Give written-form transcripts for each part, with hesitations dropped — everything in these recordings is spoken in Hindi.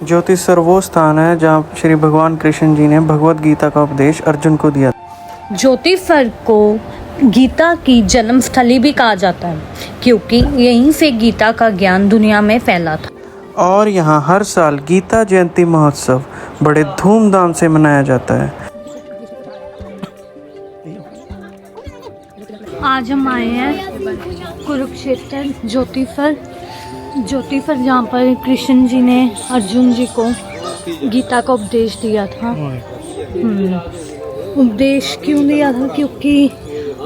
ज्योतिषर वो स्थान है जहाँ श्री भगवान कृष्ण जी ने भगवत गीता का उपदेश अर्जुन को दिया। ज्योतिषर को गीता की जन्मस्थली भी कहा जाता है क्योंकि यहीं से गीता का ज्ञान दुनिया में फैला था। और यहाँ हर साल गीता जयंती महोत्सव बड़े धूमधाम से मनाया जाता है। आज हम आए हैं कुरुक्षेत्र ज्योतिषर जहाँ पर कृष्ण जी ने अर्जुन जी को गीता का उपदेश दिया था। उपदेश क्यों दिया था? क्योंकि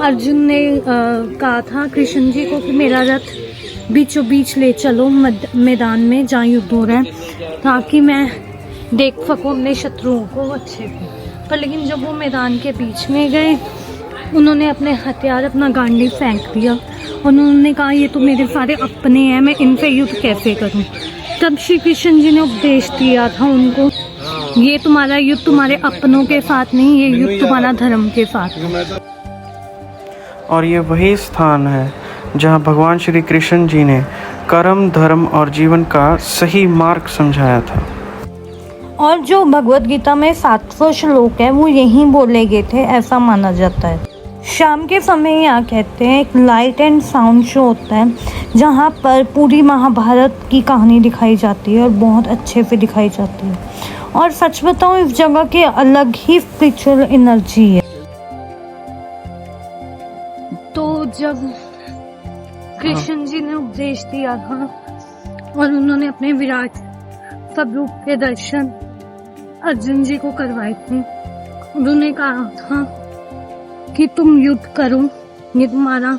अर्जुन ने कहा था कृष्ण जी को कि मेरा रथ बीचों बीच ले चलो मैदान में जहाँ युद्ध हो रहा है, ताकि मैं देख सकूँ अपने शत्रुओं को अच्छे से। पर लेकिन जब वो मैदान के बीच में गए, उन्होंने अपने हथियार, अपना गांडी फेंक दिया। उन्होंने कहा ये तो मेरे सारे अपने हैं, मैं इनसे युद्ध कैसे करूं? तब श्री कृष्ण जी ने उपदेश दिया था उनको, ये तुम्हारा युद्ध तुम्हारे अपनों के साथ नहीं, ये युद्ध तुम्हारा धर्म के साथ। और ये वही स्थान है जहाँ भगवान श्री कृष्ण जी ने कर्म, धर्म और जीवन का सही मार्ग समझाया था। और जो भगवत गीता में 700 श्लोक है वो यहीं बोले गए थे, ऐसा माना जाता है। शाम के समय यहाँ कहते हैं एक लाइट एंड साउंड शो होता है जहाँ पर पूरी महाभारत की कहानी दिखाई जाती है और बहुत अच्छे से दिखाई जाती है। और सच बताऊँ, इस जगह की अलग ही स्पिरिचुअल एनर्जी है। तो जब कृष्ण जी ने उपदेश दिया था और उन्होंने अपने विराट स्वरूप के दर्शन अर्जुन जी को करवाए थे, उन्होंने कहा था कि तुम युद्ध करो, ये तुम्हारा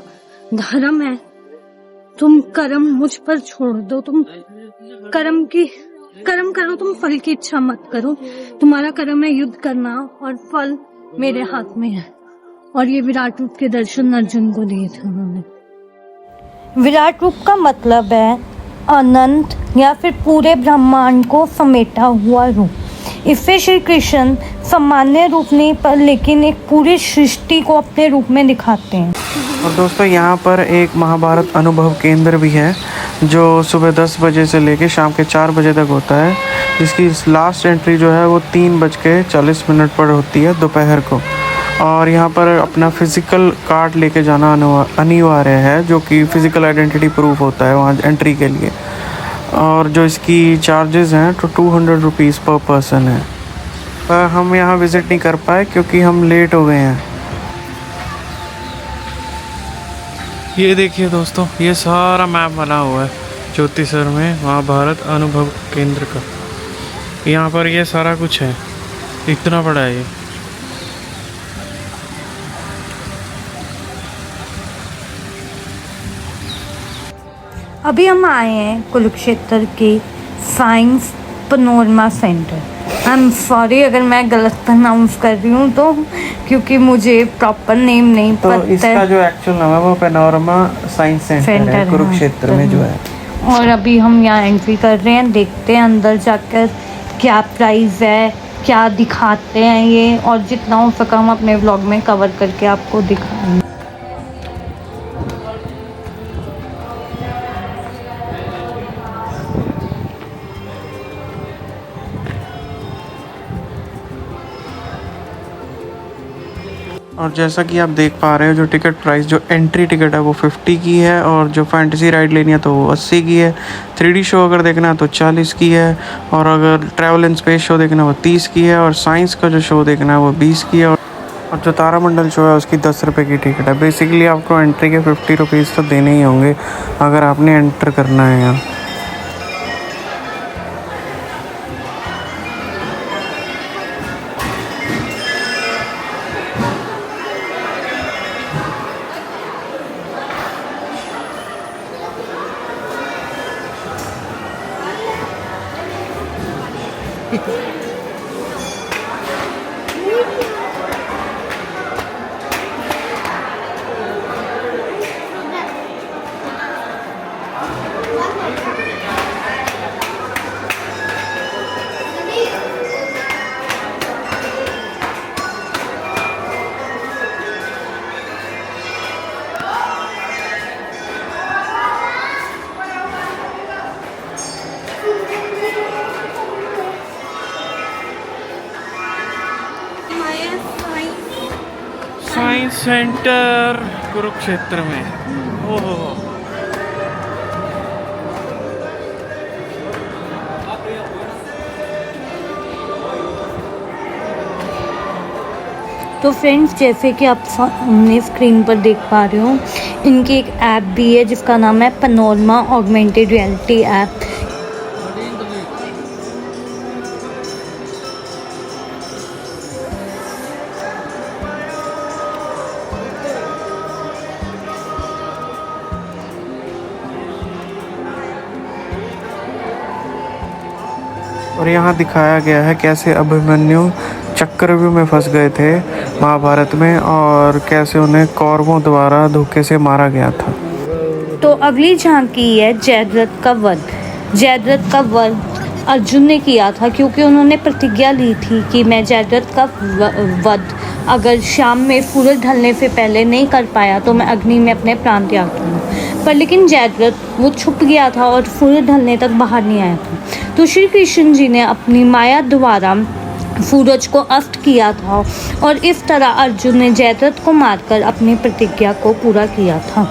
धर्म है, तुम कर्म मुझ पर छोड़ दो, तुम कर्म करो, तुम फल की इच्छा मत करो, तुम्हारा कर्म है युद्ध करना और फल मेरे हाथ में है। और ये विराट रूप के दर्शन अर्जुन को दिए थे उन्होंने। विराट रूप का मतलब है अनंत या फिर पूरे ब्रह्मांड को समेटा हुआ रूप। इससे श्री कृष्ण सामान्य रूप नहीं पर लेकिन एक पूरी सृष्टि को अपने रूप में दिखाते हैं। और दोस्तों, यहाँ पर एक महाभारत अनुभव केंद्र भी है जो सुबह 10 बजे से लेकर शाम के 4 बजे तक होता है, जिसकी लास्ट एंट्री जो है वो 3:40 पर होती है दोपहर को। और यहाँ पर अपना फिज़िकल कार्ड लेके जाना अनिवार्य है, जो कि फ़िज़िकल आइडेंटिटी प्रूफ होता है वहाँ एंट्री के लिए। और जो इसकी चार्जेस हैं तो 200 रुपीज़ पर पर्सन है। पर हम यहाँ विज़िट नहीं कर पाए क्योंकि हम लेट हो गए हैं। ये देखिए दोस्तों, ये सारा मैप बना हुआ है ज्योतिषर में महाभारत अनुभव केंद्र का। यहाँ पर ये सारा कुछ है, इतना बड़ा है ये। अभी हम आए हैं कुरुक्षेत्र के science panorama centre. I am sorry अगर मैं गलत प्रोनाउंस कर रही हूँ तो, क्योंकि मुझे प्रॉपर नेम नहीं तो पता। इसका जो एक्चुअल नाम है वो पैनोरमा साइंस सेंटर है कुरुक्षेत्र में जो है। और अभी हम यहाँ एंट्री कर रहे हैं, देखते हैं अंदर जाकर क्या प्राइस है, क्या दिखाते हैं ये, और जितना हो सका हम अपने व्लॉग में कवर करके आपको दिखाएंगे। और जैसा कि आप देख पा रहे हो, जो टिकट प्राइस, जो एंट्री टिकट है वो 50 की है, और जो फैंटेसी राइड लेनी है तो वो 80 की है। 3D शो अगर देखना है तो 40 की है, और अगर ट्रैवल एंड स्पेस शो देखना है वो 30 की है, और साइंस का जो शो देखना है वो 20 की है, और जो तारामंडल शो है उसकी 10 रुपये की टिकट है। बेसिकली आपको एंट्री के 50 रुपीज़ तो देने ही होंगे अगर आपने एंटर करना है यहाँ। साइंस सेंटर कुरुक्षेत्र में। ओहो, तो फ्रेंड्स, जैसे कि आप सामने स्क्रीन पर देख पा रहे हो, इनकी एक ऐप भी है जिसका नाम है पैनोरमा ऑगमेंटेड रियलिटी ऐप। और यहाँ दिखाया गया है कैसे अभिमन्यु चक्रव्यूह में फंस गए थे महाभारत में, और कैसे उन्हें कौरवों द्वारा धोखे से मारा गया था। तो अगली झांकी है जयद्रथ का वध। जयद्रथ का वध अर्जुन ने किया था क्योंकि उन्होंने प्रतिज्ञा ली थी कि मैं जयद्रथ का वध अगर शाम में सूरज ढलने से पहले नहीं कर पाया तो मैं अग्नि में अपने प्राण त्याग दूंगा। पर लेकिन जयद्रथ वो छुप गया था और सूरज ढलने तक बाहर नहीं आया था। तो श्री कृष्ण जी ने अपनी माया द्वारा सूरज को अस्त किया था और इस तरह अर्जुन ने जयद्रथ को मारकर अपनी प्रतिज्ञा को पूरा किया था।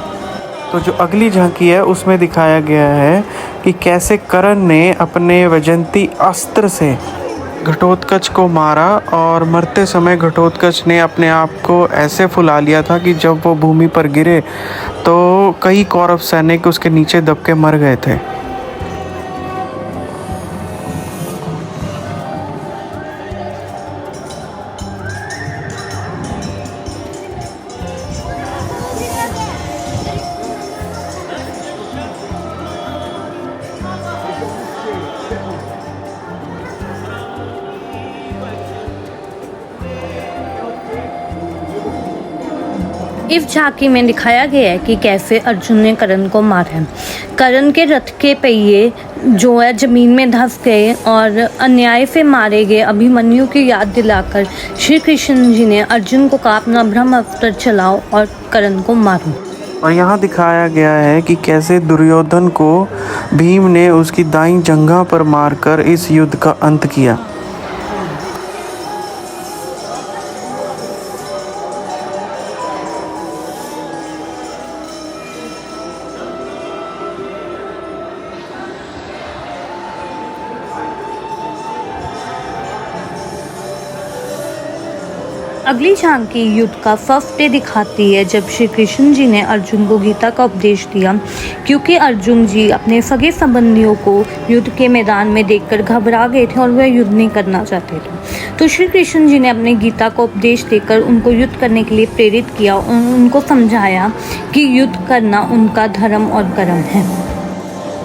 तो जो अगली झांकी है उसमें दिखाया गया है कि कैसे कर्ण ने अपने वैजयंती अस्त्र से घटोत्कच को मारा, और मरते समय घटोत्कच ने अपने आप को ऐसे फुला लिया था कि जब वो भूमि पर गिरे तो कई कौरव सैनिक उसके नीचे दब के मर गए थे। इस झांकी में दिखाया गया है कि कैसे अर्जुन ने कर्ण को मारा है। कर्ण के रथ के पहिए जो है जमीन में धंस गए और अन्याय से मारे गए अभिमन्यु की याद दिलाकर श्री कृष्ण जी ने अर्जुन को कहा अपना ब्रह्मास्त्र चलाओ और कर्ण को मारो। और यहाँ दिखाया गया है कि कैसे दुर्योधन को भीम ने उसकी दाईं जंघा पर मारकर इस युद्ध का अंत किया। अगली झांकी युद्ध का फर्स्ट डे दिखाती है जब श्री कृष्ण जी ने अर्जुन को गीता का उपदेश दिया, क्योंकि अर्जुन जी अपने सगे संबंधियों को युद्ध के मैदान में देखकर घबरा गए थे और वह युद्ध नहीं करना चाहते थे। तो श्री कृष्ण जी ने अपने गीता का उपदेश देकर उनको युद्ध करने के लिए प्रेरित किया और उनको समझाया कि युद्ध करना उनका धर्म और कर्म है।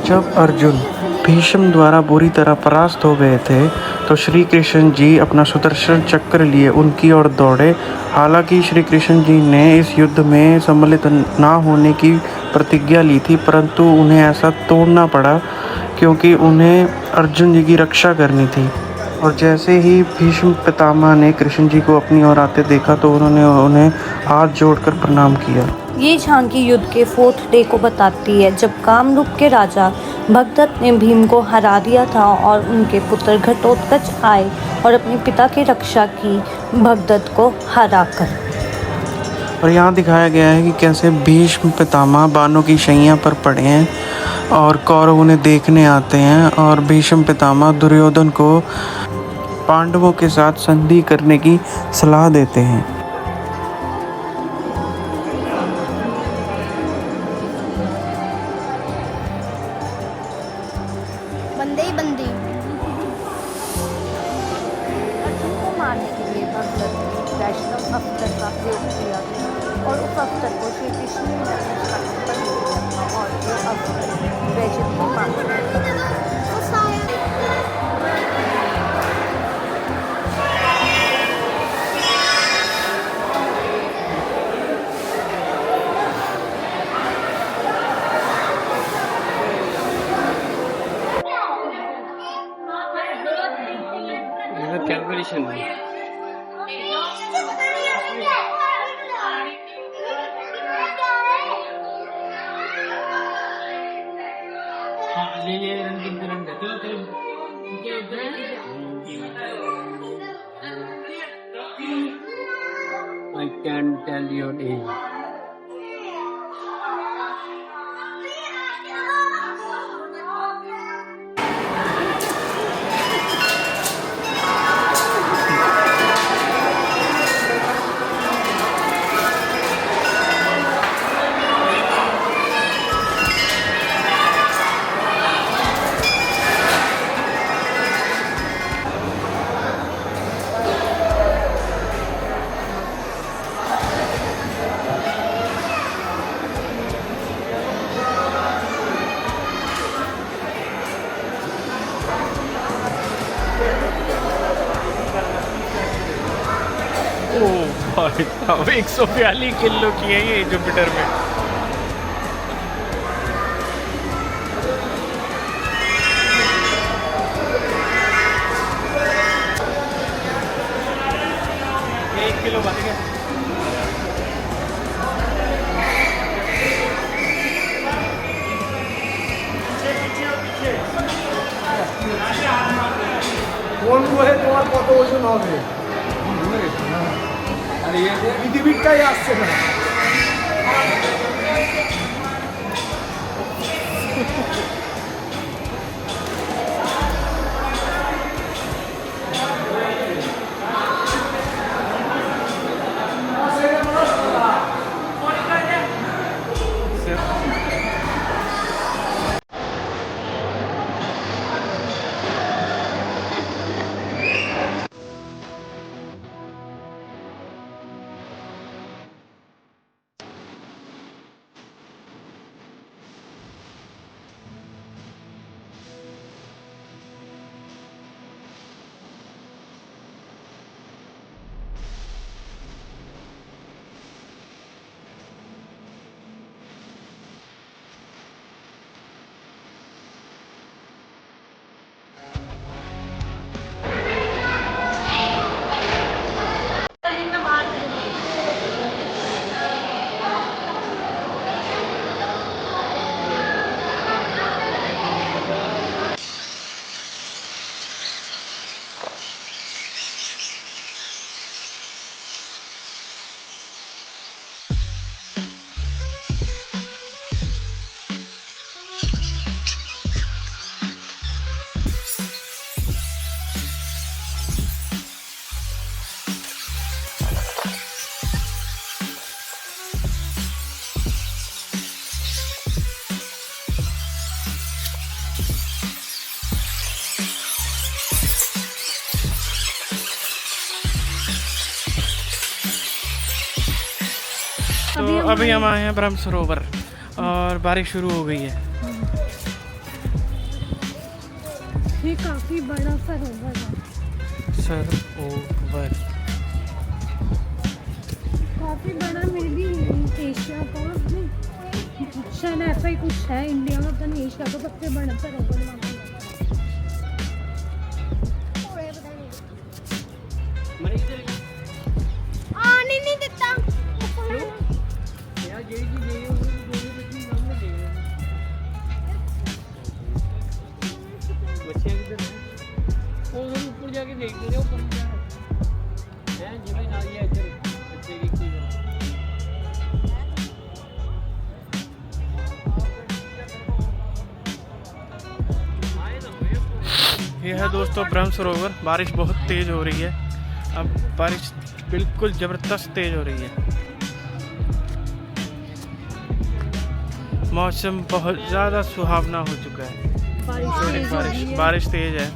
जब अर्जुन भीष्म द्वारा बुरी तरह परास्त हो गए थे तो श्री कृष्ण जी अपना सुदर्शन चक्र लिए उनकी ओर दौड़े। हालांकि श्री कृष्ण जी ने इस युद्ध में सम्मिलित ना होने की प्रतिज्ञा ली थी, परंतु उन्हें ऐसा तोड़ना पड़ा क्योंकि उन्हें अर्जुन जी की रक्षा करनी थी। और जैसे ही भीष्म पितामह ने कृष्ण जी को अपनी ओर आते देखा तो उन्होंने उन्हें हाथ जोड़कर प्रणाम किया। ये झांकी युद्ध के फोर्थ डे को बताती है जब कामरूप के राजा भगदत्त ने भीम को हरा दिया था और उनके पुत्र घटोत्कच आए और अपने पिता की रक्षा की भगदत्त को हराकर। और यहाँ दिखाया गया है कि कैसे भीष्म पितामह बाणों की शैया पर पड़े हैं और कौरव उन्हें देखने आते हैं, और भीष्म पितामह दुर्योधन को पांडवों के साथ संधि करने की सलाह देते हैं। बंदे ही बंदे। अर्जुन को मारने के लिए भगदत्त ने वैष्णव अस्त्र का प्रयोग किया और उस अस्त्र को श्री कृष्ण ने अपने छाती पर ले लिया था और वो अस्त्र वैष्णव को मार दिया। कैलकुलेशन ले रंग चलो can tell your age. भाई साहब 142 किलो की है ये जुपिटर में। ये 1 किलो बन गया। কোন বলে তোমার কত ওজন হবে? পৃথিবীরটাই আসছে না। तो अभी हम आए हैं ब्रह्म सरोवर और बारिश शुरू हो गई है। ये काफी बड़ा सरोवर है। सरोवर काफी बड़ा, मे बी एशिया का शायद ऐसा ही कुछ है। इंडिया में तो नहीं, एशिया का सबसे बड़ा सरोवर वहाँ पे नहीं देता। यार यही चीज यही बच्ची सामने देख रहे हैं। बच्चे किधर हैं? वो उधर ऊपर जाके देखते रहे, ऊपर क्या है जिम्मे ना ये इधर बच्चे की चीज ये है दोस्तों ब्रह्म सरोवर। बारिश बहुत तेज हो रही है। अब बारिश बिल्कुल ज़बरदस्त तेज हो रही है। मौसम बहुत ज़्यादा सुहावना हो चुका है। बारिश तेज है।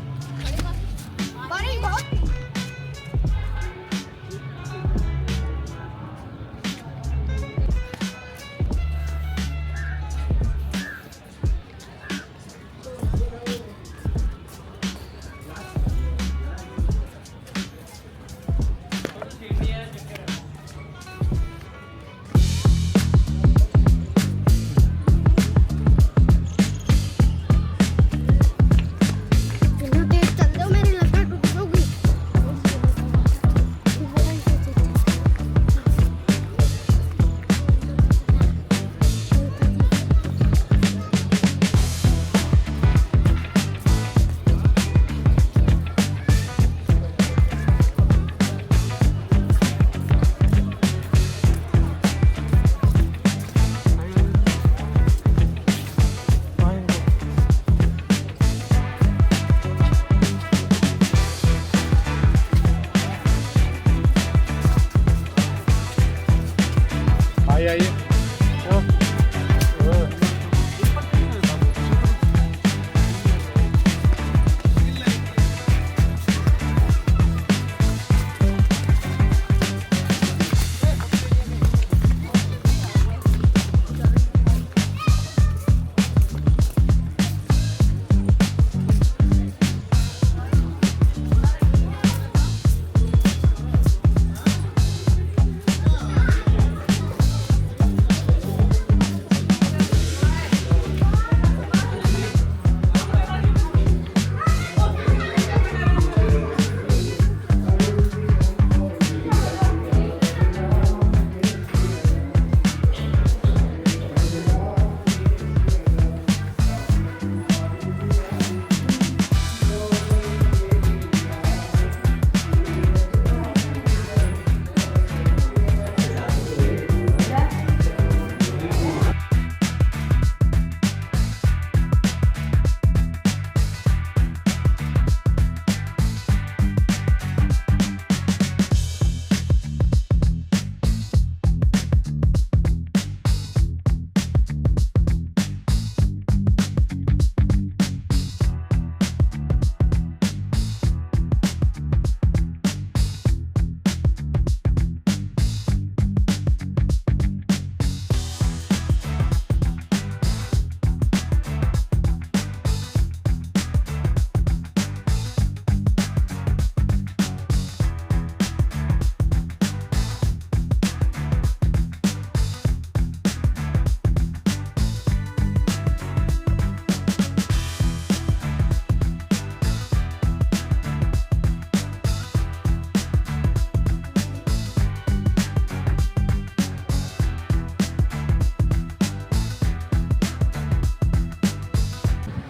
आइए आइए।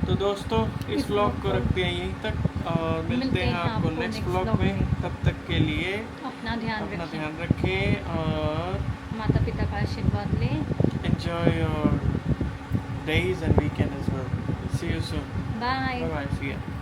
तो दोस्तों इस व्लॉग को रखते हैं यहीं तक और मिलते हैं आपको नेक्स्ट व्लॉग में। तब तक के लिए अपना ध्यान अपना रखें, ध्यान रखें और माता पिता का आशीर्वाद लें। enjoy your days and weekend as well. See you soon. Bye. Bye bye. See ya.